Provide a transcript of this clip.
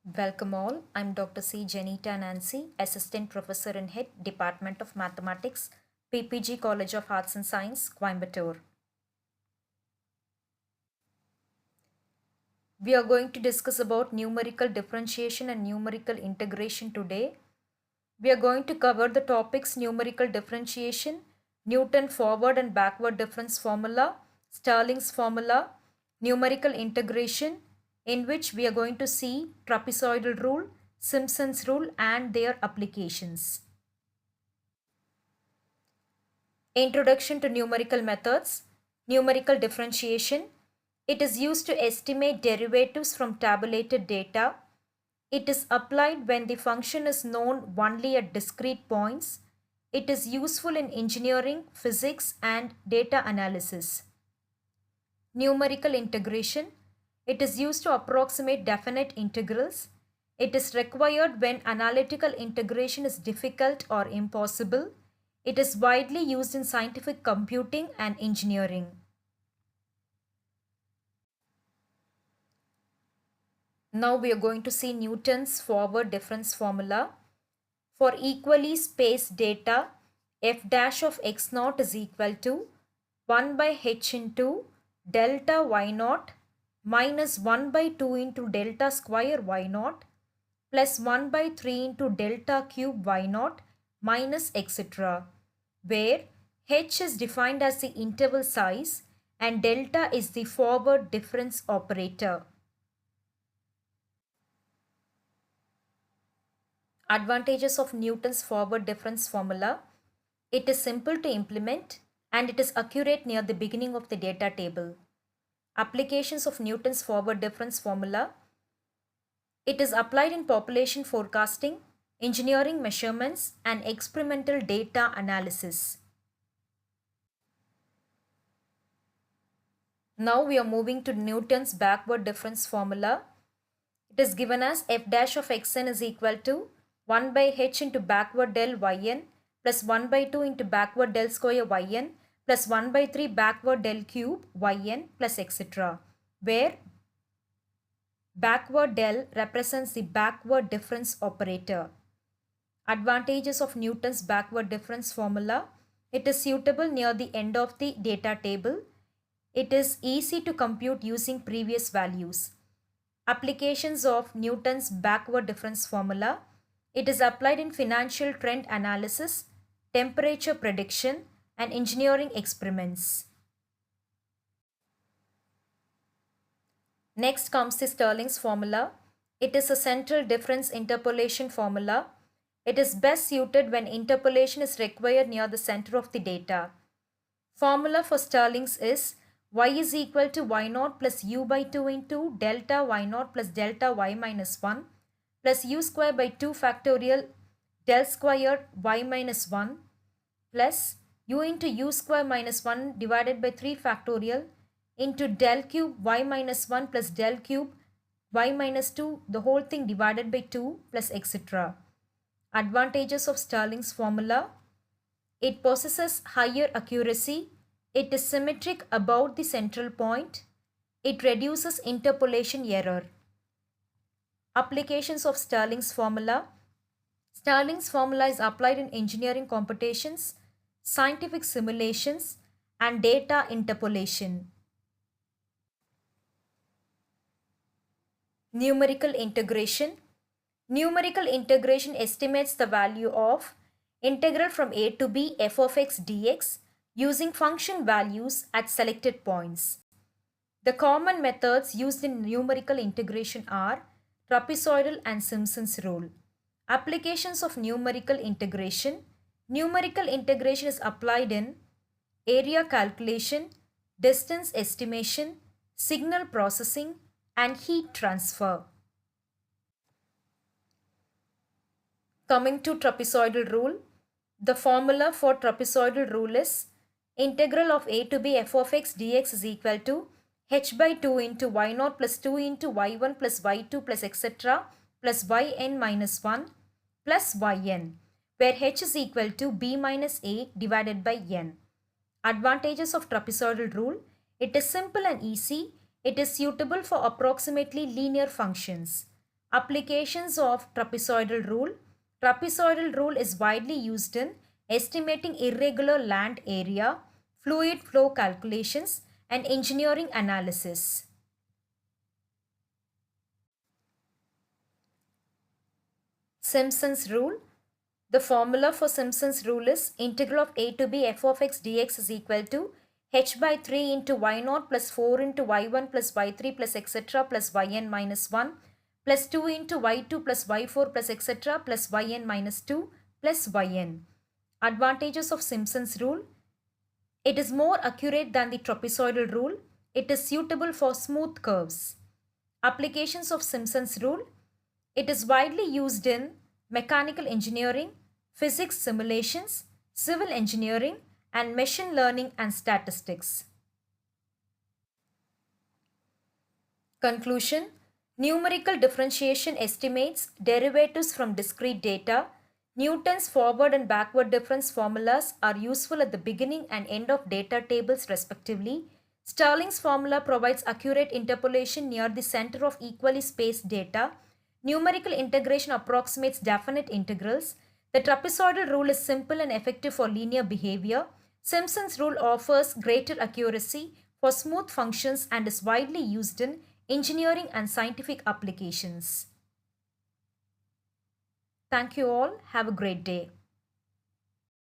Welcome all. I'm Dr. C. Janita Nancy, Assistant Professor and Head, Department of Mathematics, PPG College of Arts and Science, Coimbatore. We are going to discuss about numerical differentiation and numerical integration today. We are going to cover the topics numerical differentiation, Newton forward and backward difference formula, Stirling's formula, numerical integration, in which we are going to see trapezoidal rule, Simpson's rule and their applications. Introduction to numerical methods, numerical differentiation. It is used to estimate derivatives from tabulated data. It is applied when the function is known only at discrete points. It is useful in engineering, physics, and data analysis. Numerical integration. It is used to approximate definite integrals. It is required when analytical integration is difficult or impossible. It is widely used in scientific computing and engineering. Now we are going to see Newton's forward difference formula. For equally spaced data, f dash of x naught is equal to 1 by h into delta y naught minus 1 by 2 into delta square y naught plus 1 by 3 into delta cube y naught minus etc., where h is defined as the interval size and delta is the forward difference operator. Advantages of Newton's forward difference formula. It is simple to implement and it is accurate near the beginning of the data table. Applications of Newton's forward difference formula. It is applied in population forecasting, engineering measurements, and experimental data analysis. Now we are moving to Newton's backward difference formula. It is given as f dash of xn is equal to 1 by h into backward del yn plus 1 by 2 into backward del square yn plus 1 by 3 backward del cube yn plus etc., where backward del represents the backward difference operator. Advantages of Newton's backward difference formula. It is suitable near the end of the data table. It is easy to compute using previous values. Applications of Newton's backward difference formula. It is applied in financial trend analysis, temperature prediction, and engineering experiments. Next comes the Stirling's formula. It is a central difference interpolation formula. It is best suited when interpolation is required near the center of the data. Formula for Stirling's is y is equal to y naught plus u by 2 into delta y naught plus delta y minus 1 plus u square by 2 factorial del square y minus 1 plus u into u square minus 1 divided by 3 factorial into del cube y minus 1 plus del cube y minus 2 the whole thing divided by 2 plus etc. Advantages of Stirling's formula. It possesses higher accuracy. It is symmetric about the central point. It reduces interpolation error. Applications of Stirling's formula. Stirling's formula is applied in engineering computations, scientific simulations, and data interpolation. Numerical integration. Numerical integration estimates the value of integral from a to b f of x dx using function values at selected points. The common methods used in numerical integration are trapezoidal and Simpson's rule. Applications of numerical integration. Numerical integration is applied in area calculation, distance estimation, signal processing, and heat transfer. Coming to trapezoidal rule. The formula for trapezoidal rule is integral of a to b f of x dx is equal to h by 2 into y naught plus 2 into y1 plus y2 plus etc. plus yn minus 1 plus yn, where h is equal to b minus a divided by n. Advantages of trapezoidal rule. It is simple and easy. It is suitable for approximately linear functions. Applications of trapezoidal rule. Trapezoidal rule is widely used in estimating irregular land area, fluid flow calculations, and engineering analysis. Simpson's rule. The formula for Simpson's rule is integral of a to b f of x dx is equal to h by 3 into y0 plus 4 into y1 plus y3 plus etc. plus yn minus 1 plus 2 into y2 plus y4 plus etc. plus yn minus 2 plus yn. Advantages of Simpson's rule. It is more accurate than the trapezoidal rule. It is suitable for smooth curves. Applications of Simpson's rule. It is widely used in mechanical engineering, physics simulations, civil engineering, and machine learning and statistics. Conclusion. Numerical differentiation estimates derivatives from discrete data. Newton's forward and backward difference formulas are useful at the beginning and end of data tables respectively. Stirling's formula provides accurate interpolation near the center of equally spaced data. Numerical integration approximates definite integrals. The trapezoidal rule is simple and effective for linear behavior. Simpson's rule offers greater accuracy for smooth functions and is widely used in engineering and scientific applications. Thank you all. Have a great day.